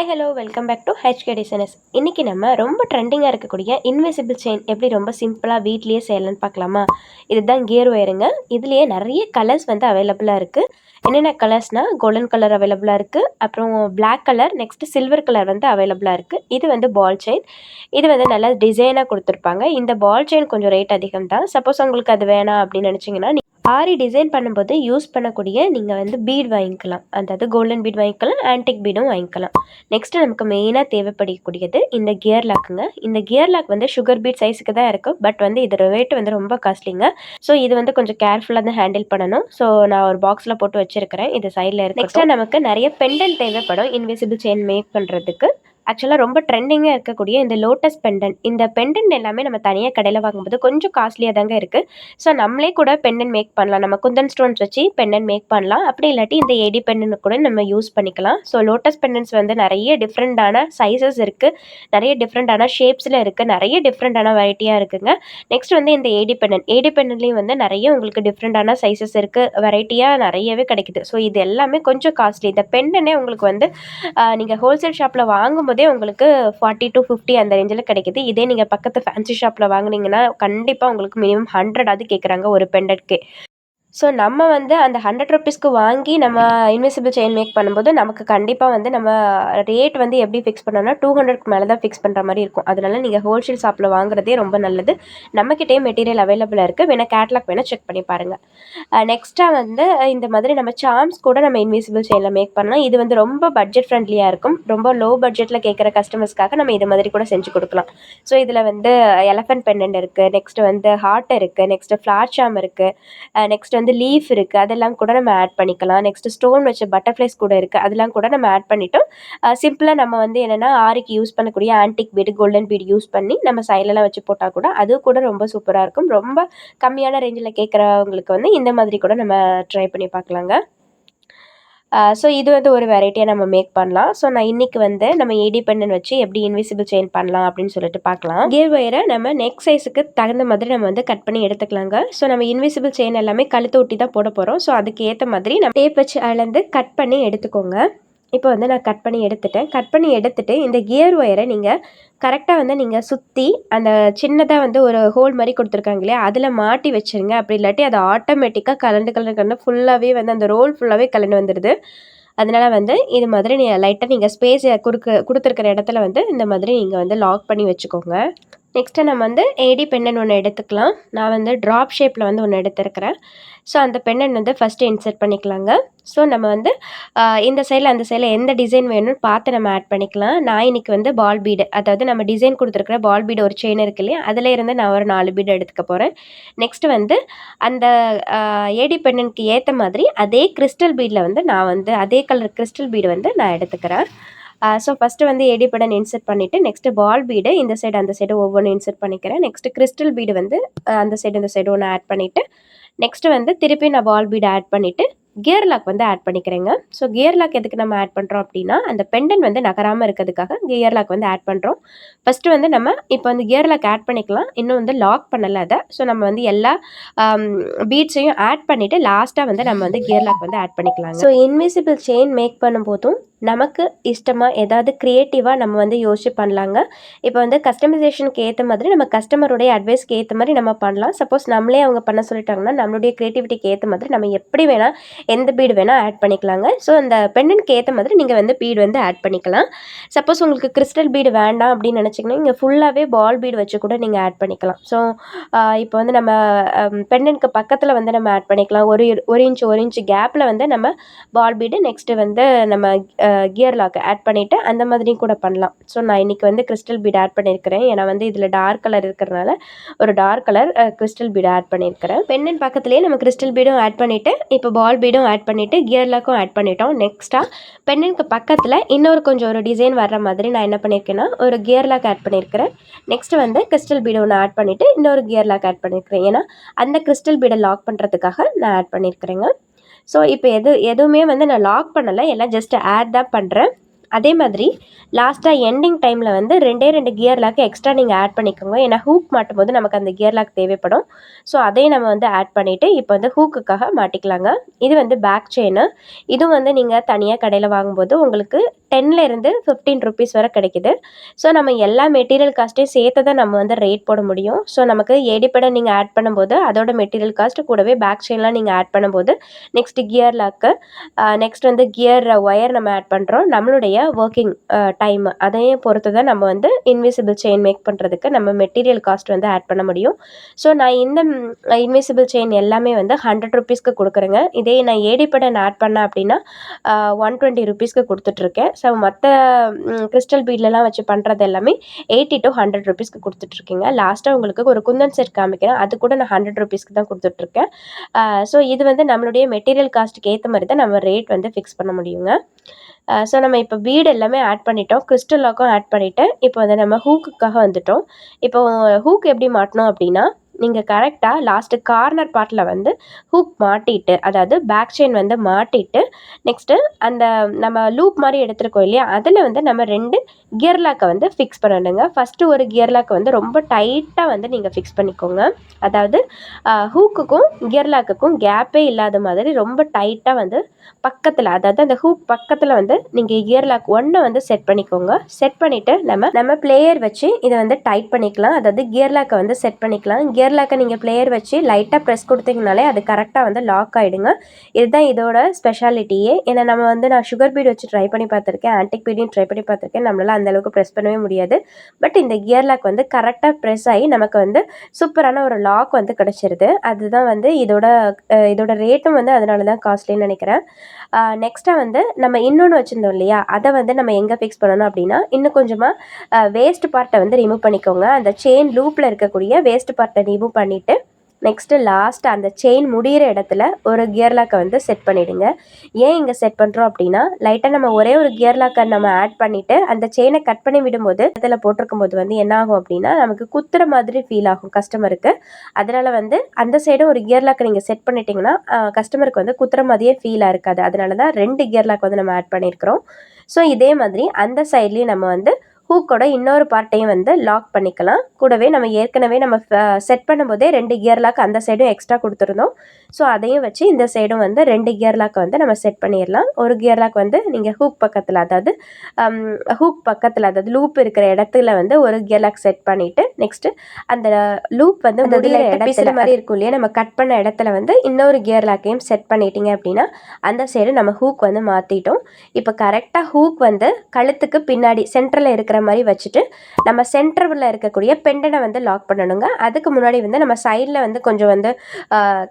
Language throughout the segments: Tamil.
Hi hello welcome back to HK designers. இன்றைக்கி நம்ம ரொம்ப ட்ரெண்டிங்காக இருக்கக்கூடிய இன்விசிபிள் செயின் எப்படி ரொம்ப சிம்பிளாக வீட்லேயே செய்யலான்னு பார்க்கலாமா? இதுதான் கியர் ஒயருங்க. இதுலேயே நிறைய கலர்ஸ் வந்து அவைலபிளாக இருக்குது. என்னென்ன கலர்ஸ்னால் கோல்டன் கலர் அவைலபிளாக இருக்குது, அப்புறம் black colour, next silver colour வந்து அவைலபிளாக இருக்குது. இது வந்து பால் செயின். இது வந்து நல்லா டிசைனாக கொடுத்துருப்பாங்க. இந்த பால் செயின் கொஞ்சம் ரேட் அதிகம் தான். சப்போஸ் உங்களுக்கு அது வேணாம் அப்படின்னு நினச்சிங்கன்னா ஆரி டிசைன் பண்ணும்போது யூஸ் பண்ணக்கூடிய நீங்கள் வந்து பீட் வாங்கிக்கலாம். அதாவது கோல்டன் பீட் வாங்கிக்கலாம், ஆன்டிக் பீடும் வாங்கிக்கலாம். நெக்ஸ்ட்டு நமக்கு மெயினாக தேவைப்படக்கூடியது இந்த கியர் லாக்குங்க. இந்த கியர் லாக் வந்து சுகர் பீட் சைஸுக்கு தான் இருக்கும். பட் வந்து இதோட ரேட் வந்து ரொம்ப காஸ்ட்லிங்க. ஸோ இது வந்து கொஞ்சம் கேர்ஃபுல்லாக தான் ஹேண்டில் பண்ணணும். ஸோ நான் ஒரு பாக்ஸில் போட்டு வச்சுருக்கிறேன். இது சைடில் இருக்கு. நெக்ஸ்ட்டாக நமக்கு நிறைய பெண்டன்ட் தேவைப்படும் இன்விசிபிள் செயின் மேக் பண்ணுறதுக்கு. ஆக்சுவலாக ரொம்ப ட்ரெண்டிங்காக இருக்கக்கூடிய இந்த லோட்டஸ் பெண்டன்ட். இந்த பெண்டன்ட் எல்லாமே நம்ம தனியாக கடையில் வாங்கும்போது கொஞ்சம் காஸ்ட்லியாக தாங்க இருக்குது. ஸோ நம்மளே கூட பெண்டன்ட் மேக் பண்ணலாம். நம்ம குந்தன் ஸ்டோன்ஸ் வச்சு பெண்டன்ட் மேக் பண்ணலாம். அப்படி இல்லாட்டி இந்த ஏடி பெண்டன்ட் கூட நம்ம யூஸ் பண்ணிக்கலாம். ஸோ லோட்டஸ் பெண்டன்ட்ஸ் வந்து நிறைய டிஃப்ரெண்ட்டான சைஸஸ் இருக்குது, நிறைய டிஃப்ரெண்ட்டான ஷேப்ஸில் இருக்குது, நிறைய டிஃப்ரெண்ட்டான வெரைட்டியாக இருக்குங்க. நெக்ஸ்ட் வந்து இந்த ஏடி பெண்டன்ட்லேயும் வந்து நிறைய உங்களுக்கு டிஃப்ரெண்ட்டான சைஸஸ் இருக்குது, வெரைட்டியாக நிறையவே கிடைக்குது. ஸோ இது எல்லாமே கொஞ்சம் காஸ்ட்லி. இந்த பெண்டனே உங்களுக்கு வந்து நீங்கள் ஹோல்சேல் ஷாப்பில் வாங்கும்போதே உங்களுக்கு 40 to 50 அந்த ரேஞ்சில் கிடைக்குது. இதே நீங்கள் பக்கத்து ஃபேன்சி ஷாப்பில் வாங்குனீங்கன்னா கண்டிப்பாக உங்களுக்கு மினிமம் 100 கேட்குறாங்க ஒரு பெண்டன்ட்கே. ஸோ நம்ம வந்து அந்த 100 ருப்பீஸ்க்கு வாங்கி நம்ம இன்விசிபிள் செயின் மேக் பண்ணும்போது நமக்கு கண்டிப்பாக வந்து நம்ம ரேட் வந்து எப்படி ஃபிக்ஸ் பண்ணோம்னா 200க்கு மேலே தான் ஃபிக்ஸ் பண்ணுற மாதிரி இருக்கும். அதனால நீங்கள் ஹோல்சேல் ஷாப்பில் வாங்குறதே ரொம்ப நல்லது. நம்மக்கிட்டே மெட்டீரியல் அவைலபிளாக இருக்குது. வேணால் கேட்லாக் வேணால் செக் பண்ணி பாருங்கள். நெக்ஸ்ட்டாக வந்து இந்த மாதிரி நம்ம சார்ம்ஸ் கூட நம்ம இன்விசிபிள் செயினில் மேக் பண்ணலாம். இது வந்து ரொம்ப பட்ஜெட் ஃப்ரெண்ட்லியாக இருக்கும். ரொம்ப லோ பட்ஜெட்டில் கேட்குற கஸ்டமர்ஸ்க்காக நம்ம இது மாதிரி கூட செஞ்சு கொடுக்கலாம். ஸோ இதில் வந்து எலஃபென்ட் பெண்டன்ட் இருக்குது, நெக்ஸ்ட் வந்து ஹார்ட் இருக்குது, நெக்ஸ்ட்டு ஃப்ளார் சார்ம் இருக்குது, நெக்ஸ்ட் வந்து லீஃப் இருக்குது, அதெல்லாம் கூட நம்ம ஆட் பண்ணிக்கலாம். நெக்ஸ்ட் ஸ்டோன் வச்ச பட்டர்ஃப்ளைஸ் கூட இருக்குது, அதெல்லாம் கூட நம்ம ஆட் பண்ணிட்டோம். சிம்பிளாக நம்ம வந்து என்னென்னா ஆரிக்கு யூஸ் பண்ணக்கூடிய antique bead, golden bead use பண்ணி நம்ம சைட்லலாம் வச்சு போட்டால் கூட அது கூட ரொம்ப சூப்பராக இருக்கும். ரொம்ப கம்மியான ரேஞ்சில் கேட்குறவங்களுக்கு வந்து இந்த மாதிரி கூட நம்ம ட்ரை பண்ணி பார்க்கலாங்க. ஸோ இது வந்து ஒரு வெரைட்டியாக நம்ம மேக் பண்ணலாம். ஸோ நான் இன்றைக்கி வந்து நம்ம ஏடி பெண்டன்ட் வச்சு எப்படி இன்விசிபிள் செயின் பண்ணலாம் அப்படின்னு சொல்லிட்டு பார்க்கலாம். கியர் ஒயரை நம்ம நெக் சைஸுக்கு தகுந்த மாதிரி நம்ம வந்து கட் பண்ணி எடுத்துக்கலாங்க. ஸோ நம்ம இன்விசிபிள் செயின் எல்லாமே கழுத்து ஒட்டி தான் போட போகிறோம். ஸோ அதுக்கு ஏற்ற மாதிரி நம்ம டேப் வச்சு அளந்து கட் பண்ணி எடுத்துக்கோங்க. இப்போ வந்து நான் கட் பண்ணி எடுத்துட்டு இந்த கியர் ஒயரை நீங்கள் கரெக்டாக வந்து நீங்கள் சுற்றி அந்த சின்னதாக வந்து ஒரு ஹோல் மாதிரி கொடுத்துருக்காங்க இல்லையா, அதில் மாட்டி வச்சுருங்க. அப்படி இல்லாட்டி அது ஆட்டோமேட்டிக்காக கலந்து ஃபுல்லாகவே வந்து அந்த ரோல் ஃபுல்லாகவே கலந்து வந்துடுது. அதனால் வந்து இது மாதிரி லைட்டாக நீங்கள் ஸ்பேஸ் கொடுத்துருக்கிற இடத்துல வந்து இந்த மாதிரி நீங்கள் வந்து லாக் பண்ணி வச்சுக்கோங்க. நெக்ஸ்ட்டு நம்ம வந்து ஏடி பெண்டன்ட் ஒன்று எடுத்துக்கலாம். நான் வந்து ட்ராப் ஷேப்பில் வந்து ஒன்று எடுத்துருக்கிறேன். ஸோ அந்த பெண்டன்ட் வந்து ஃபஸ்ட்டு இன்சர்ட் பண்ணிக்கலாங்க. ஸோ நம்ம வந்து இந்த சைடில் அந்த சைடில் எந்த டிசைன் வேணும்னு பார்த்து நம்ம ஆட் பண்ணிக்கலாம். நான் இன்றைக்கி வந்து பால் பீடு, அதாவது நம்ம டிசைன் கொடுத்துருக்குற பால் பீடு ஒரு செயின் இருக்கு இல்லையா, அதில் இருந்து நான் ஒரு 4 பீடு எடுத்துக்க போகிறேன். நெக்ஸ்ட்டு வந்து அந்த ஏடி பெண்டன்ட்க்கு ஏற்ற மாதிரி அதே கிறிஸ்டல் பீடில் வந்து நான் வந்து அதே கலர் கிறிஸ்டல் பீடு வந்து நான் எடுத்துக்கிறேன். ஸோ ஃபஸ்ட்டு வந்து ஏடி பெண்டன்ட் இன்சர்ட் பண்ணிவிட்டு நெக்ஸ்ட்டு பால் பீடு இந்த சைடு அந்த சைடு ஒவ்வொன்றும் இன்சர்ட் பண்ணிக்கிறேன். நெக்ஸ்ட்டு கிறிஸ்டல் பீடு வந்து அந்த சைடு இந்த சைடு ஒன்று ஆட் பண்ணிவிட்டு நெக்ஸ்ட்டு வந்து திருப்பி நான் பால் பீடு ஆட் பண்ணிவிட்டு கியர் லாக் வந்து ஆட் பண்ணிக்கிறேங்க. ஸோ கியர் லாக் எதுக்கு நம்ம ஆட் பண்ணுறோம் அப்படின்னா அந்த பெண்டன்ட் வந்து நகராமல் இருக்கிறதுக்காக கியர் லாக் வந்து ஆட் பண்ணுறோம். ஃபஸ்ட்டு வந்து நம்ம இப்போ வந்து கியர் லாக் ஆட் பண்ணிக்கலாம். இன்னும் வந்து லாக் பண்ணலை அதை. ஸோ நம்ம வந்து எல்லா பீட்ஸையும் ஆட் பண்ணிவிட்டு லாஸ்ட்டாக வந்து நம்ம வந்து கியர் லாக் வந்து ஆட் பண்ணிக்கலாங்க. ஸோ இன்விசிபிள் செயின் மேக் பண்ணும்போதும் நமக்கு இஷ்டமாக ஏதாவது க்ரியேட்டிவாக நம்ம வந்து யோசிச்சு பண்ணலாங்க. இப்போ வந்து கஸ்டமைசேஷனுக்கு ஏற்ற மாதிரி நம்ம கஸ்டமருடைய அட்வைஸ்க்கு ஏற்ற மாதிரி நம்ம பண்ணலாம். சப்போஸ் நம்மளே அவங்க பண்ண சொல்லிட்டாங்கன்னா நம்மளுடைய க்ரியேட்டிவிட்டிக்கு ஏற்ற மாதிரி நம்ம எப்படி வேணால் எந்த பீடு வேணால் ஆட் பண்ணிக்கலாங்க. ஸோ அந்த பெண்டன்ட்க்கு ஏற்ற மாதிரி நீங்கள் வந்து பீடு வந்து ஆட் பண்ணிக்கலாம். சப்போஸ் உங்களுக்கு கிறிஸ்டல் பீடு வேண்டாம் அப்படின்னு நினச்சிங்கன்னா நீங்கள் ஃபுல்லாகவே பால் பீடு வச்சு கூட நீங்கள் ஆட் பண்ணிக்கலாம். ஸோ இப்போ வந்து நம்ம பெண்டன்ட்க்கு பக்கத்தில் வந்து நம்ம ஆட் பண்ணிக்கலாம். ஒரு இன்ச்சு கேப்பில் வந்து நம்ம பால் பீடு நெக்ஸ்ட்டு வந்து நம்ம கியர் லாக் ஆட் பண்ணிவிட்டு அந்த மாதிரியும் கூட பண்ணலாம். ஸோ நான் இன்றைக்கி வந்து கிறிஸ்டல் பீட் ஆட் பண்ணியிருக்கிறேன். ஏன்னா வந்து இதில் டார்க் கலர் இருக்கிறனால ஒரு dark colour crystal bead add பண்ணியிருக்கிறேன். பெண்டன்ட் பக்கத்துலேயே நம்ம கிறிஸ்டல் பீடும் ஆட் பண்ணிவிட்டு இப்போ பால் பீடும் ஆட் பண்ணிவிட்டு கியர் லாக்கும் ஆட் பண்ணிட்டோம். நெக்ஸ்ட்டாக பெண்டன்ட்க்கு பக்கத்தில் இன்னொரு கொஞ்சம் ஒரு டிசைன் வர்ற மாதிரி நான் என்ன பண்ணியிருக்கேன்னா ஒரு கியர் லாக் ஆட் பண்ணியிருக்கிறேன். நெக்ஸ்ட்டு வந்து கிறிஸ்டல் பீடு ஒன்று ஆட் பண்ணிவிட்டு இன்னொரு கியர் லாக் ஆட் பண்ணியிருக்கிறேன். ஏன்னா அந்த கிறிஸ்டல் பீடை லாக் பண்ணுறதுக்காக நான் ஆட் பண்ணியிருக்கிறேங்க. ஸோ இப்போ எதுவுமே வந்து நான் லாக் பண்ணலை, எல்லாம் ஜஸ்ட் ஆட் தான் பண்ணுறேன். அதே மாதிரி லாஸ்ட்டாக எண்டிங் டைமில் வந்து 2 கியர் லாக் எக்ஸ்ட்ரா நீங்கள் ஆட் பண்ணிக்கோங்க. ஏன்னா ஹூக் மாட்டும்போது நமக்கு அந்த கியர் லாக் தேவைப்படும். ஸோ அதையும் நம்ம வந்து ஆட் பண்ணிவிட்டு இப்போ வந்து ஹூக்குக்காக மாட்டிக்கலாங்க. இது வந்து பேக் செயினு. இதுவும் வந்து நீங்கள் தனியாக கடையில் வாங்கும்போது உங்களுக்கு 10லேருந்து 15 ருபீஸ் வரை கிடைக்குது. ஸோ நம்ம எல்லா மெட்டீரியல் காஸ்ட்டையும் சேர்த்து தான் நம்ம வந்து ரேட் போட முடியும். ஸோ நமக்கு ஏடிப்படம் நீங்கள் ஆட் பண்ணும்போது அதோட மெட்டீரியல் காஸ்ட் கூடவே பேக் செயின்லாம் நீங்கள் ஆட் பண்ணும்போது நெக்ஸ்ட் கியர் லாக்கு, நெக்ஸ்ட் வந்து கியர் ஒயர் நம்ம ஆட் பண்ணுறோம். நம்மளுடைய ஒர்க்கிங் டைம் அதையும் பொறுத்து தான் நம்ம வந்து இன்விசிபிள் செயின் மேக் பண்ணுறதுக்கு நம்ம மெட்டீரியல் காஸ்ட் வந்து ஆட் பண்ண முடியும். ஸோ நான் இந்த இன்விசிபிள் செயின் எல்லாமே வந்து 100 ருபீஸ்க்கு கொடுக்குறேங்க. இதே நான் ஏடிப்படம் ஆட் பண்ணேன் அப்படின்னா 120 ருபீஸ்க்கு கொடுத்துட்ருக்கேன். ஸோ மற்ற கிறிஸ்டல் பீட்லலாம் வச்சு பண்ணுறது எல்லாமே 80 to 100 ருபீஸ்க்கு கொடுத்துட்ருக்கேங்க. லாஸ்ட்டாக உங்களுக்கு ஒரு குந்தன் செட் காமிக்கிறேன். அது கூட நான் 100 ருபீஸ்க்கு தான் கொடுத்துட்ருக்கேன். ஸோ இது வந்து நம்மளுடைய மெட்டீரியல் காஸ்ட்டுக்கு ஏற்ற மாதிரி தான் நம்ம ரேட் வந்து ஃபிக்ஸ் பண்ண முடியுங்க. ஸோ நம்ம இப்போ பீட் எல்லாமே ஆட் பண்ணிட்டோம். கிறிஸ்டல் லாக்கும் ஆட் பண்ணிவிட்டு இப்போ வந்து நம்ம ஹூக்குக்காக வந்துட்டோம். இப்போ ஹூக் எப்படி மாட்டணும் அப்படின்னா, நீங்கள் கரெக்டாக லாஸ்ட்டு கார்னர் பார்ட்டில் வந்து ஹூக் மாட்டிட்டு, அதாவது பேக் செயின் வந்து மாட்டிட்டு, நெக்ஸ்ட்டு அந்த நம்ம லூப் மாதிரி எடுத்துருக்கோம் இல்லையா, அதில் வந்து நம்ம 2 கியர் லாக்கை வந்து ஃபிக்ஸ் பண்ணணுங்க. ஃபஸ்ட்டு ஒரு கியர் லாக்கை வந்து ரொம்ப டைட்டாக வந்து நீங்கள் ஃபிக்ஸ் பண்ணிக்கோங்க. அதாவது ஹூக்குக்கும் கியர் லாக்குக்கும் கேப்பே இல்லாத மாதிரி ரொம்ப டைட்டாக வந்து பக்கத்தில், அதாவது அந்த ஹூக் பக்கத்தில் வந்து நீங்கள் கியர் லாக் 1 வந்து செட் பண்ணிக்கோங்க. செட் பண்ணிவிட்டு நம்ம பிளேயர் வச்சு இதை வந்து டைட் பண்ணிக்கலாம். அதாவது கியர் லாக்கை வந்து செட் பண்ணிக்கலாம். கியர் லாக்கை நீங்கள் பிளேயர் வச்சு லைட்டாக ப்ரெஸ் கொடுத்தீங்கனாலே அது கரெக்டாக வந்து லாக் ஆகிடுங்க. இதுதான் இதோட ஸ்பெஷாலிட்டியே. ஏன்னா நம்ம வந்து நான் சுகர் பீட் வச்சு ட்ரை பண்ணி பார்த்துருக்கேன், ஆன்டிக் பீடையும் ட்ரை பண்ணி பார்த்துருக்கேன். நம்மளால் அந்தளவுக்கு ப்ரெஸ் பண்ணவே முடியாது. பட் இந்த கியர் லாக் வந்து கரெக்டாக ப்ரெஸ் ஆகி நமக்கு வந்து சூப்பரான ஒரு லாக் வந்து கிடச்சிருது. அதுதான் வந்து இதோட ரேட்டும் வந்து அதனால தான் காஸ்ட்லின்னு நினைக்கிறேன். நெக்ஸ்ட்டாக வந்து நம்ம இன்னொன்று வச்சுருந்தோம் இல்லையா, அதை வந்து நம்ம எங்கே ஃபிக்ஸ் பண்ணணும் அப்படின்னா, இன்னும் கொஞ்சமாக வேஸ்ட் பார்ட்டை வந்து ரிமூவ் பண்ணிக்கோங்க. அந்த செயின் லூப்பில் இருக்கக்கூடிய வேஸ்ட் பார்ட்டை ரிமூவ் பண்ணிவிட்டு நெக்ஸ்ட்டு லாஸ்ட் அந்த செயின் முடிகிற இடத்துல ஒரு கியர் லாக்கை வந்து செட் பண்ணிவிடுங்க. ஏன் இங்கே செட் பண்ணுறோம் அப்படின்னா, லைட்டாக நம்ம ஒரே ஒரு கியர் லாக்கை நம்ம ஆட் பண்ணிவிட்டு அந்த செயினை கட் பண்ணி விடும்போது இடத்துல போட்டிருக்கும் போது வந்து என்ன ஆகும் அப்படின்னா, நமக்கு குத்துற மாதிரி ஃபீல் ஆகும் கஸ்டமருக்கு. அதனால் வந்து அந்த சைடும் ஒரு கியர் லாக்கை நீங்கள் செட் பண்ணிட்டீங்கன்னா கஸ்டமருக்கு வந்து குத்துற மாதிரியே ஃபீலாக இருக்காது. அதனால தான் 2 கியர் லாக் வந்து நம்ம ஆட் பண்ணியிருக்கிறோம். ஸோ இதே மாதிரி அந்த சைட்லேயும் நம்ம வந்து ஹூக்கோட இன்னொரு பார்ட்டையும் வந்து லாக் பண்ணிக்கலாம். கூடவே நம்ம ஏற்கனவே நம்ம செட் பண்ணும்போதே 2 கியர் லாக் அந்த சைடும் எக்ஸ்ட்ரா கொடுத்துருந்தோம். ஸோ அதையும் வச்சு இந்த சைடும் வந்து 2 கியர் லாக்கை வந்து நம்ம செட் பண்ணிடலாம். ஒரு கியர் லாக் வந்து நீங்கள் ஹூக் பக்கத்தில், அதாவது லூப் இருக்கிற இடத்துல வந்து ஒரு கியர் லாக் செட் பண்ணிவிட்டு நெக்ஸ்ட்டு அந்த லூப் வந்து முடிகிற இடத்துல மாதிரி இருக்கும் இல்லையா, நம்ம கட் பண்ண இடத்துல வந்து இன்னொரு கியர் லாக்கையும் செட் பண்ணிட்டீங்க அப்படின்னா அந்த சைடு நம்ம ஹூக் வந்து மாற்றிட்டோம். இப்போ கரெக்டாக ஹூக் வந்து கழுத்துக்கு பின்னாடி சென்டரில் இருக்கிற மாதிரி வச்சுட்டு நம்ம சென்டரில் இருக்கக்கூடிய பெண்டனை வந்து லாக் பண்ணணுங்க. அதுக்கு முன்னாடி வந்து நம்ம சைடில் வந்து கொஞ்சம் வந்து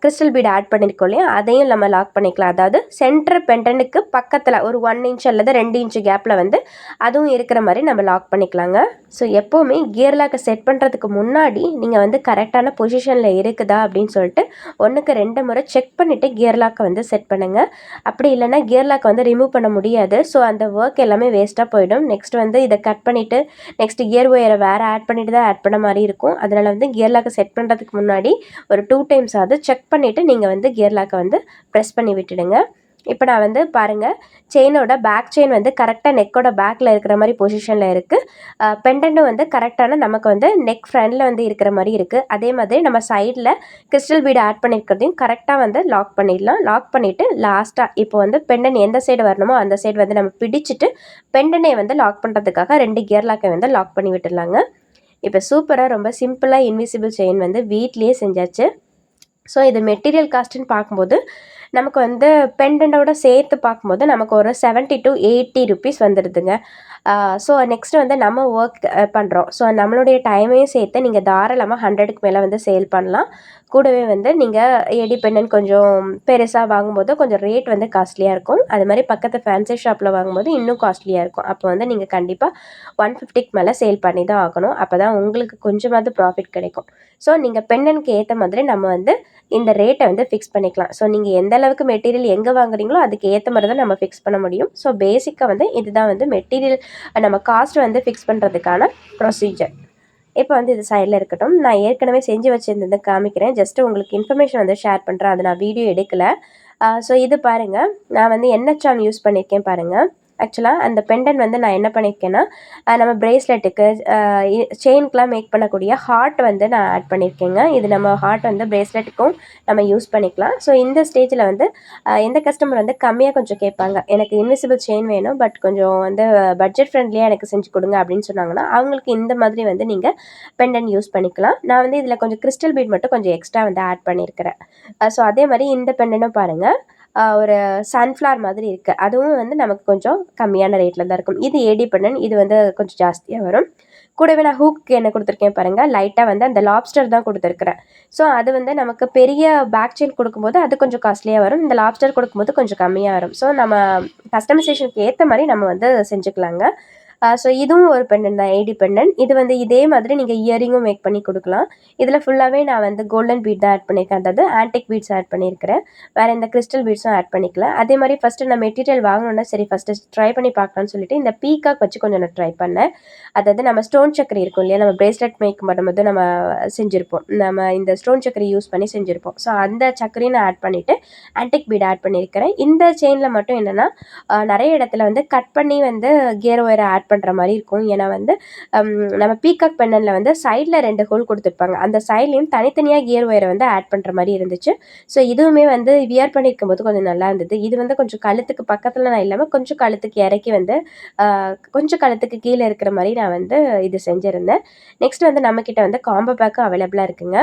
கிறிஸ்டல் பீட் ஆட் பண்ணியிருக்கோம் இல்லையா, அதையும் நம்ம லாக் பண்ணிக்கலாம். அதாவது சென்டர் பெண்டனுக்கு பக்கத்தில் ஒரு 1 இன்ச் அல்லது 2 இன்ச் கேப்பில் வந்து அதுவும் இருக்கிற மாதிரி நம்ம லாக் பண்ணிக்கலாங்க. ஸோ எப்போவுமே கியர் லாக்கை செட் பண்ணுறதுக்கு முன்னாடி நீங்கள் வந்து கரெக்டான பொசிஷனில் இருக்குதா அப்படின்னு சொல்லிட்டு 1க்கு 2 முறை செக் பண்ணிவிட்டு கியர் லாக்கை வந்து செட் பண்ணுங்கள். அப்படி இல்லைன்னா கியர் லாக் வந்து ரிமூவ் பண்ண முடியாது. ஸோ அந்த ஒர்க் எல்லாமே வேஸ்ட்டாக போயிடும். நெக்ஸ்ட் வந்து இதை கட் பண்ணிவிட்டு நெக்ஸ்ட் கியர் ஒயரை வேறு ஆட் பண்ணிட்டு தான் ஆட் பண்ண மாதிரி இருக்கும். அதனால் வந்து கியர் லாக்கை செட் பண்ணுறதுக்கு முன்னாடி ஒரு 2 டைம்ஸ் ஆகுது செக் பண்ணிவிட்டு நீங்கள் வந்து கியர் லாக்கை வந்து ப்ரெஸ் பண்ணி விட்டுடுங்க. இப்போ நான் வந்து பாருங்கள், செயினோட பேக் செயின் வந்து கரெக்டாக நெக்கோட பேக்கில் இருக்கிற மாதிரி பொசிஷனில் இருக்குது. பெண்டன்ட்டும் வந்து கரெக்டான நமக்கு வந்து நெக் ஃப்ரண்டில் வந்து இருக்கிற மாதிரி இருக்குது. அதே மாதிரி நம்ம சைடில் கிறிஸ்டல் பீடு ஆட் பண்ணியிருக்கிறதையும் கரெக்டாக வந்து லாக் பண்ணிடலாம். லாக் பண்ணிவிட்டு லாஸ்ட்டாக இப்போ வந்து பெண்டன் எந்த சைடு வரணுமோ அந்த சைடு வந்து நம்ம பிடிச்சிட்டு பெண்டனை வந்து லாக் பண்ணுறதுக்காக 2 கியர் லாக்கை வந்து லாக் பண்ணி விட்டுடலாங்க. இப்போ சூப்பராக ரொம்ப சிம்பிளாக இன்விசிபிள் செயின் வந்து வீட்லேயே செஞ்சாச்சு. ஸோ இது மெட்டீரியல் காஸ்ட்டுன்னு பார்க்கும்போது நமக்கு வந்து பெண்டண்டோட சேர்த்து பார்க்கும்போது நமக்கு ஒரு 70 to 80 ருபீஸ் வந்துடுதுங்க. ஸோ நெக்ஸ்ட்டு வந்து நம்ம ஒர்க் பண்ணுறோம். ஸோ நம்மளுடைய டைமையும் சேர்த்து நீங்கள் தாராளமாக 100க்கு மேலே வந்து சேல் பண்ணலாம். கூடவே வந்து நீங்கள் ஏடி பெண்டன்ட் கொஞ்சம் பெருசாக வாங்கும்போது கொஞ்சம் ரேட் வந்து காஸ்ட்லியாக இருக்கும். அது மாதிரி பக்கத்து ஃபேன்சி ஷாப்பில் வாங்கும்போது இன்னும் காஸ்ட்லியாக இருக்கும். அப்போ வந்து நீங்கள் கண்டிப்பாக 150க்கு மேலே சேல் பண்ணி தான் ஆகணும். அப்போ தான் உங்களுக்கு கொஞ்சமாவது ப்ராஃபிட் கிடைக்கும். ஸோ நீங்கள் பெண்டன்ட்க்கு ஏற்ற மாதிரி நம்ம வந்து இந்த ரேட்டை வந்து ஃபிக்ஸ் பண்ணிக்கலாம். ஸோ நீங்கள் எந்த அளவுக்கு மெட்டீரியல் எங்கே வாங்குறீங்களோ அதுக்கு ஏற்ற மாதிரி தான் நம்ம ஃபிக்ஸ் பண்ண முடியும். ஸோ பேசிக்காக வந்து இதுதான் வந்து மெட்டீரியல் நம்ம காஸ்ட் வந்து ஃபிக்ஸ் பண்ணுறதுக்கான ப்ரொசீஜர். இப்போ வந்து இது சைடில் இருக்கட்டும். நான் ஏற்கனவே செஞ்சு வச்சுருந்தது காமிக்கிறேன். ஜஸ்ட்டு உங்களுக்கு இன்ஃபர்மேஷன் வந்து ஷேர் பண்ணுறேன். அது நான் வீடியோ எடுக்கலை. ஸோ இது பாருங்கள், நான் வந்து என்ன சாம் யூஸ் பண்ணியிருக்கேன் பாருங்கள். ஆக்சுவலாக அந்த பெண்டன் வந்து நான் என்ன பண்ணியிருக்கேன்னா நம்ம பிரேஸ்லெட்டுக்கு செயின்க்கெலாம் மேக் பண்ணக்கூடிய ஹார்ட் வந்து நான் ஆட் பண்ணியிருக்கேங்க. இது நம்ம ஹார்ட் வந்து பிரேஸ்லெட்டுக்கும் நம்ம யூஸ் பண்ணிக்கலாம். ஸோ இந்த ஸ்டேஜில் வந்து எந்த கஸ்டமர் வந்து கம்மியாக கொஞ்சம் கேட்பாங்க, எனக்கு இன்விசிபிள் செயின் வேணும் பட் கொஞ்சம் வந்து பட்ஜெட் ஃப்ரெண்ட்லியாக எனக்கு செஞ்சு கொடுங்க அப்படின்னு சொன்னாங்கன்னா அவங்களுக்கு இந்த மாதிரி வந்து நீங்கள் பெண்டன் யூஸ் பண்ணிக்கலாம். நான் வந்து இதில் கொஞ்சம் கிறிஸ்டல் பீட் மட்டும் கொஞ்சம் எக்ஸ்ட்ரா வந்து ஆட் பண்ணியிருக்கிறேன். ஸோ அதே மாதிரி இந்த பெண்டனும் பாருங்கள் ஒரு சன்ஃப்ளவர் மாதிரி இருக்குது. அதுவும் வந்து நமக்கு கொஞ்சம் கம்மியான ரேட்டில் தான் இருக்கும். இது ஏடி பெண்டன், இது வந்து கொஞ்சம் ஜாஸ்தியாக வரும். கூடவே நான் ஹூக் என்ன கொடுத்துருக்கேன் பாருங்கள், லைட்டாக வந்து அந்த லாப்ஸ்டர் தான் கொடுத்துருக்குறேன். ஸோ அது வந்து நமக்கு பெரிய பேக் செயின் கொடுக்கும்போது அது கொஞ்சம் காஸ்ட்லியாக வரும். இந்த லாப்ஸ்டர் கொடுக்கும்போது கொஞ்சம் கம்மியாக வரும். ஸோ நம்ம கஸ்டமைசேஷனுக்கு ஏற்ற மாதிரி நம்ம வந்து செஞ்சுக்கலாங்க. ஸோ இதுவும் ஒரு பெண்டன் தான், ஏடி பெண்டன். இது வந்து இதே மாதிரி நீங்கள் இயரிங்கும் மேக் பண்ணி கொடுக்கலாம். இதில் ஃபுல்லாகவே நான் வந்து கோல்டன் பீட் தான் ஆட் பண்ணியிருக்கேன், அதாவது ஆன்டிக் பீட்ஸ் ஆட் பண்ணியிருக்கிறேன். வேறு இந்த கிறிஸ்டல் பீட்ஸும் ஆட் பண்ணிக்கல. அதே மாதிரி ஃபஸ்ட்டு நான் மெட்டீரியல் வாங்கணுன்னா சரி ஃபஸ்ட்டு ட்ரை பண்ணி பார்க்கலான்னு சொல்லிட்டு இந்த பீகாக் வச்சு கொஞ்சம் நான் ட்ரை பண்ணேன். அதாவது நம்ம ஸ்டோன் சக்கரை இருக்கும் இல்லையா, நம்ம பிரேஸ்லெட் மேக் பண்ணும்போது நம்ம செஞ்சுருப்போம், நம்ம இந்த ஸ்டோன் சக்கரை யூஸ் பண்ணி செஞ்சுருப்போம். ஸோ அந்த சக்கரையும் நான் ஆட் பண்ணிவிட்டு ஆன்டிக் பீட் ஆட் பண்ணியிருக்கிறேன். இந்த செயினில் மட்டும் என்னென்னா நிறைய இடத்துல வந்து கட் பண்ணி வந்து கியர் ஒயரை ஆட் பண்ணுற மாதிரி இருக்கும். ஏன்னா வந்து நம்ம பீகாக் பெண்டனில் வந்து சைடில் 2 ஹோல் கொடுத்துருப்பாங்க, அந்த சைட்லேயும் தனித்தனியாக கியர் ஒயரை வந்து ஆட் பண்ணுற மாதிரி இருந்துச்சு. ஸோ இதுவுமே வந்து வியர் பண்ணியிருக்கும் போது கொஞ்சம் நல்லா இருந்தது. இது வந்து கொஞ்சம் கழுத்துக்கு பக்கத்தில் நான் இல்லாமல் கொஞ்சம் கழுத்துக்கு இறக்கி வந்து கொஞ்சம் கழுத்துக்கு கீழே இருக்கிற மாதிரி நான் வந்து இது செஞ்சுருந்தேன். நெக்ஸ்ட் வந்து நம்மக்கிட்ட வந்து காம்போ பேக்கும் அவைலபிளாக இருக்குங்க.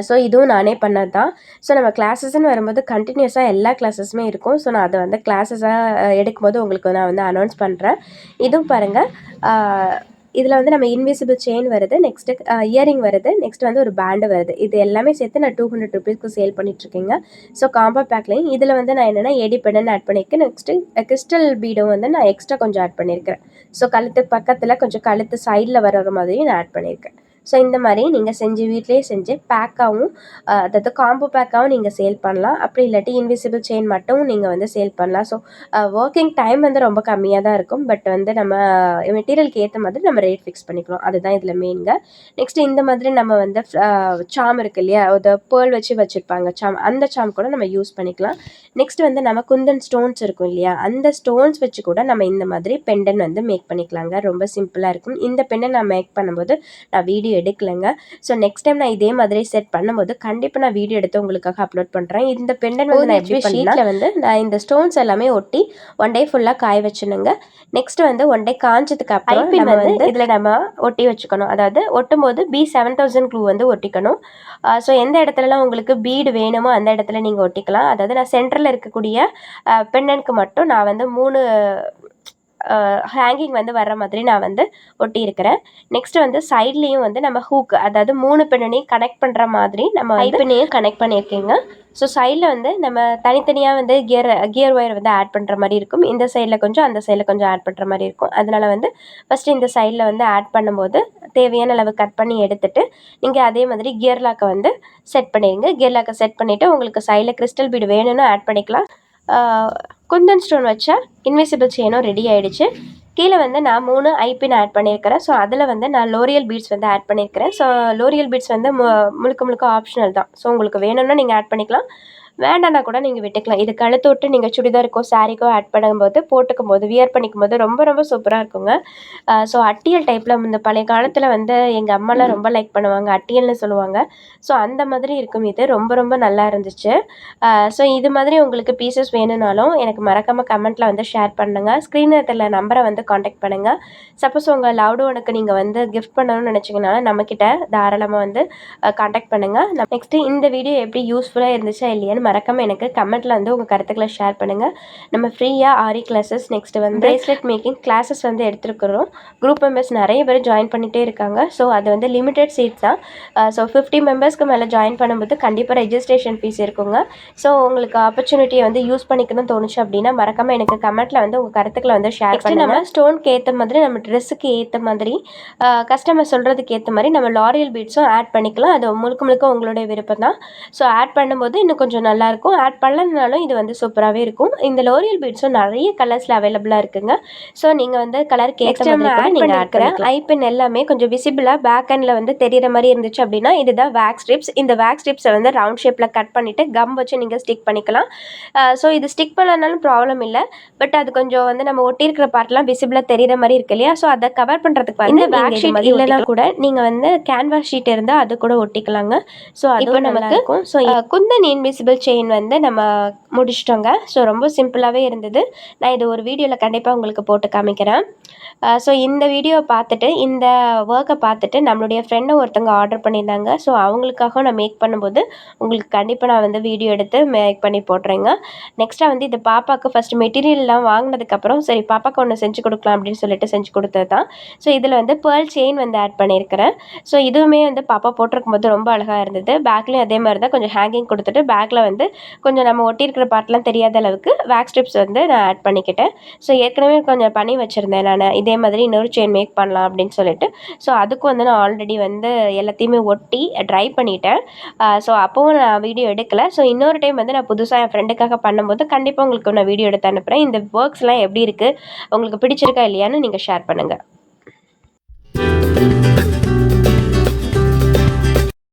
ஸோ இதுவும் நானே பண்ணது தான். ஸோ நம்ம கிளாஸஸ்ன்னு வரும்போது கண்டினியூஸாக எல்லா கிளாஸஸுமே இருக்கும். ஸோ நான் அதை வந்து கிளாஸஸாக எடுக்கும்போது உங்களுக்கு நான் வந்து அனௌன்ஸ் பண்ணுறேன். இதுவும் பாருங்கள், இதில் வந்து நம்ம இன்விசிபிள் செயின் வருது, நெக்ஸ்ட்டு இயரிங் வருது, நெக்ஸ்ட் வந்து ஒரு பேண்டு வருது. இது எல்லாமே சேர்த்து நான் 200 ருபீஸ்க்கு சேல் பண்ணிகிட்ருக்கேங்க. ஸோ காம்போ பேக்லேயும் இதில் வந்து நான் என்னென்னா ஏடி பெண்டன் ஆட் பண்ணியிருக்கேன். நெக்ஸ்ட்டு கிறிஸ்டல் பீடும் வந்து நான் எக்ஸ்ட்ரா கொஞ்சம் ஆட் பண்ணியிருக்கிறேன். ஸோ கழுத்துக்கு பக்கத்தில் கொஞ்சம் கழுத்து சைடில் வர்ற மாதிரியும் நான் ஆட் பண்ணியிருக்கேன். ஸோ இந்த மாதிரி நீங்கள் செஞ்சு வீட்டிலேயே செஞ்சு பேக்காகவும் அதாவது காம்போ பேக்காகவும் நீங்கள் சேல் பண்ணலாம். அப்படி இல்லாட்டி இன்விசிபிள் செயின் மட்டும் நீங்கள் வந்து சேல் பண்ணலாம். ஸோ ஒர்க்கிங் டைம் வந்து ரொம்ப கம்மியாக தான் இருக்கும். பட் வந்து நம்ம மெட்டீரியலுக்கு ஏற்ற மாதிரி நம்ம ரேட் ஃபிக்ஸ் பண்ணிக்கலாம். அதுதான் இதில் மெயின்ங்க. நெக்ஸ்ட்டு இந்த மாதிரி நம்ம வந்து சாம் இருக்குது இல்லையா, ஒரு பேர்ல் வச்சு வச்சுருப்பாங்க சாம், அந்த சாம் கூட நம்ம யூஸ் பண்ணிக்கலாம். நெக்ஸ்ட் வந்து நம்ம குந்தன் ஸ்டோன்ஸ் இருக்கும் இல்லையா, அந்த ஸ்டோன்ஸ் வச்சு கூட நம்ம இந்த மாதிரி பெண்டன் வந்து மேக் பண்ணிக்கலாங்க. ரொம்ப சிம்பிளாக இருக்கும். இந்த பெண்டன் நான் மேக் பண்ணும்போது நான் வீடியோ எடுக்கலைங்க. ஸோ நெக்ஸ்ட் டைம் நான் இதே மாதிரி செட் பண்ணும்போது கண்டிப்பாக நான் வீடியோ எடுத்து உங்களுக்காக அப்லோட் பண்ணுறேன். இந்த பெண்டன் வந்து நான் எப்படி ஷீட்டில் வந்து நான் இந்த ஸ்டோன்ஸ் எல்லாமே ஒட்டி 1 டே ஃபுல்லாக காய வச்சுனுங்க. நெக்ஸ்ட் வந்து 1 டே காஞ்சதுக்கு அப்புறம் நம்ம வந்து இதில் நம்ம ஒட்டி வச்சுக்கணும். அதாவது ஒட்டும் போது B7000 க்ளூ வந்து ஒட்டிக்கணும். ஸோ எந்த இடத்துலலாம் உங்களுக்கு பீடு வேணுமோ அந்த இடத்துல நீங்கள் ஒட்டிக்கலாம். அதாவது நான் சென்டரில் இருக்கக்கூடிய பெண்டனுக்கு மட்டும் நான் வந்து 3 ஹேங்கிங் வந்து வர்ற மாதிரி நான் வந்து ஒட்டியிருக்கிறேன். நெக்ஸ்ட் வந்து சைட்லேயும் வந்து நம்ம ஹூக், அதாவது 3 பெண்ணையும் கனெக்ட் பண்ணுற மாதிரி நம்ம ஐப்பினையும் கனெக்ட் பண்ணியிருக்கேங்க. ஸோ சைடில் வந்து நம்ம தனித்தனியாக வந்து கியர் ஒயர் வந்து ஆட் பண்ணுற மாதிரி இருக்கும். இந்த சைடில் கொஞ்சம், அந்த சைடில் கொஞ்சம் ஆட் பண்ணுற மாதிரி இருக்கும். அதனால் வந்து ஃபஸ்ட்டு இந்த சைடில் வந்து ஆட் பண்ணும்போது தேவையான அளவு கட் பண்ணி எடுத்துகிட்டு நீங்கள் அதே மாதிரி கியர் லாக்கை வந்து செட் பண்ணிடுங்க. கியர் லாக்கை செட் பண்ணிவிட்டு உங்களுக்கு சைடில் கிறிஸ்டல் பீடு வேணும்னு ஆட் பண்ணிக்கலாம். குந்தன் ஸ்டோன் வச்சா இன்விசிபிள் செயினும் ரெடி ஆகிடுச்சு. கீழே வந்து நான் 3 ஐபின் ஆட் பண்ணியிருக்கிறேன். ஸோ அதில் வந்து நான் லோரியல் பீட்ஸ் வந்து ஆட் பண்ணியிருக்கிறேன். ஸோ லோரியல் பீட்ஸ் வந்து முழுக்க ஆப்ஷனல் தான். ஸோ உங்களுக்கு வேணும்னா நீங்கள் ஆட் பண்ணிக்கலாம், வேண்டாம்னா கூட நீங்கள் விட்டுக்கலாம். இது கழுத்து விட்டு நீங்கள் சுடிதாருக்கோ சாரிக்கோ ஆட் பண்ணும்போது போட்டுக்கும் போது வியர் பண்ணிக்கும் போது ரொம்ப சூப்பராக இருக்குங்க. ஸோ அட்டியல் டைப்பில் இந்த பழைய காலத்தில் வந்து எங்கள் அம்மாலாம் ரொம்ப லைக் பண்ணுவாங்க, அட்டியல்னு சொல்லுவாங்க. ஸோ அந்த மாதிரி இருக்கும். இது ரொம்ப நல்லா இருந்துச்சு. ஸோ இது மாதிரி உங்களுக்கு பீசஸ் வேணும்னாலும் எனக்கு மறக்காமல் கமெண்ட்டில் வந்து ஷேர் பண்ணுங்கள். ஸ்க்ரீனில் தெரியல நம்பரை வந்து காண்டாக்ட் பண்ணுங்கள். சப்போஸ் உங்கள் லவ்டு ஒனுக்கு நீங்கள் வந்து கிஃப்ட் பண்ணணும்னு நினச்சிங்கனாலும் நம்மக்கிட்ட தாராளமாக வந்து காண்டாக்ட் பண்ணுங்கள். நெக்ஸ்ட்டு இந்த வீடியோ எப்படி யூஸ்ஃபுல்லாக இருந்துச்சா இல்லையான்னு மறக்காமல் எனக்கு கமெண்ட்டில் வந்து உங்கள் கருத்துக்களை ஷேர் பண்ணுங்கள். நம்ம ஃப்ரீயாக ஆரி கிளாஸஸ், நெக்ஸ்ட்டு வந்து பிரேஸ்லெட் மேக்கிங் கிளாஸஸ் வந்து எடுத்துருக்குறோம். குரூப் மெம்பர்ஸ் நிறைய பேர் ஜாயின் பண்ணிகிட்டே இருக்காங்க. ஸோ அது வந்து லிமிடெட் சீட்ஸ் தான். ஸோ 50 மெம்பர்ஸ்க்கு மேலே ஜாயின் பண்ணும்போது கண்டிப்பாக ரெஜிஸ்ட்ரேஷன் ஃபீஸ் இருக்குங்க. ஸோ உங்களுக்கு ஆப்பர்ச்சுனிட்டியை வந்து யூஸ் பண்ணிக்கணும்னு தோணுச்சு அப்படின்னா மறக்காமல் எனக்கு கமெண்ட்டில் வந்து உங்கள் கருத்துக்களை வந்து ஷேர் பண்ணுங்கள். நம்ம ஸ்டோனுக்கு ஏற்ற மாதிரி, நம்ம ட்ரெஸ்ஸுக்கு ஏற்ற மாதிரி, கஸ்டமர் சொல்கிறதுக்கு ஏற்ற மாதிரி நம்ம லாரியல் பீட்ஸும் ஆட் பண்ணிக்கலாம். அது முழுக்க உங்களுடைய விருப்பம் தான். ஸோ ஆட் பண்ணும்போது இன்னும் கொஞ்சம் நல்லா நல்லாயிருக்கும். ஆட் பண்ணலனாலும் இது வந்து சூப்பராகவே இருக்கும். இந்த லோரியல் பீட்ஸும் நிறைய கலர்ஸில் அவைலபிளாக இருக்குங்க. ஸோ நீங்கள் வந்து கலருக்கு ஏற்ற மாதிரி கூட நீங்கள் ஆட் பண்ணிக்கலாம். ஐபின் எல்லாமே கொஞ்சம் விசிபிளாக பேக் ஹேண்டில் வந்து தெரியிற மாதிரி இருந்துச்சு அப்படின்னா இதுதான் வேக்ஸ் ஸ்ட்ரிப்ஸ். இந்த வேக்ஸ் ஸ்ட்ரிப்ஸை வந்து ரவுண்ட் ஷேப்பில் கட் பண்ணிவிட்டு கம் வச்சு நீங்கள் ஸ்டிக் பண்ணிக்கலாம். ஸோ இது ஸ்டிக் பண்ணலனாலும் ப்ராப்ளம் இல்லை. பட் அது கொஞ்சம் வந்து நம்ம ஒட்டியிருக்கிற பார்ட்லாம் விசிபிளாக தெரியிற மாதிரி இருக்கு இல்லையா? ஸோ அதை கவர் பண்ணுறதுக்கு வந்து இந்த வேக் ஷீட் இல்லைனா கூட நீங்கள் வந்து கேன்வாஸ் ஷீட் இருந்தால் அது கூட ஒட்டிக்கலாங்க. ஸோ அது நமக்கு இருக்கும். ஸோ குந்தன் இன்விசிபிள் செயின் வந்து நம்ம முடிச்சிட்டோங்க. ஸோ ரொம்ப சிம்பிளாகவே இருந்தது. நான் இது ஒரு வீடியோவில் கண்டிப்பாக உங்களுக்கு போட்டு காமிக்கிறேன். ஸோ இந்த வீடியோவை பார்த்துட்டு இந்த ஒர்க்கை பார்த்துட்டு நம்மளுடைய ஃப்ரெண்டை ஒருத்தவங்க ஆர்டர் பண்ணியிருந்தாங்க. ஸோ அவங்களுக்காக நான் மேக் பண்ணும்போது உங்களுக்கு கண்டிப்பாக நான் வந்து வீடியோ எடுத்து மேக் பண்ணி போடுறேங்க. நெக்ஸ்ட்டாக வந்து இந்த பாப்பாவுக்கு ஃபஸ்ட்டு மெட்டீரியல்லாம் வாங்கினதுக்கப்புறம் சரி பாப்பாவுக்கு ஒன்று செஞ்சு கொடுக்கலாம் அப்படின்னு சொல்லிட்டு செஞ்சு கொடுத்தது தான். ஸோ இதில் வந்து பேர்ல் செயின் வந்து ஆட் பண்ணியிருக்கிறேன். ஸோ இதுவுமே வந்து பாப்பா போட்டிருக்கும் போது ரொம்ப அழகாக இருந்தது. பேக்லேயும் அதே மாதிரி தான் கொஞ்சம் ஹேங்கிங் கொடுத்துட்டு பேக்கில் வந்து கொஞ்சம் நம்ம ஒட்டியிருக்கிற பார்ட்லாம் தெரியாத அளவுக்கு வேக்ஸ் ஸ்ட்ரிப்ஸ் வந்து நான் ஆட் பண்ணிக்கிட்டேன். ஸோ ஏற்கனவே கொஞ்சம் பண்ணி வச்சுருந்தேன் நான் இதே மாதிரி இன்னொரு செயின் மேக் பண்ணலாம் அப்படின்னு சொல்லிட்டு. ஸோ அதுக்கும் வந்து நான் ஆல்ரெடி வந்து எல்லாத்தையுமே ஒட்டி ட்ரை பண்ணிட்டேன். ஸோ அப்போவும் நான் வீடியோ எடுக்கலை. ஸோ இன்னொரு டைம் வந்து நான் புதுசாக என் ஃப்ரெண்டுக்காக பண்ணும்போது கண்டிப்பாக உங்களுக்கு நான் வீடியோ எடுத்து அனுப்புகிறேன். இந்த ஒர்க்ஸ்லாம் எப்படி இருக்குது உங்களுக்கு பிடிச்சிருக்கா இல்லையான்னு நீங்கள் ஷேர் பண்ணுங்கள்.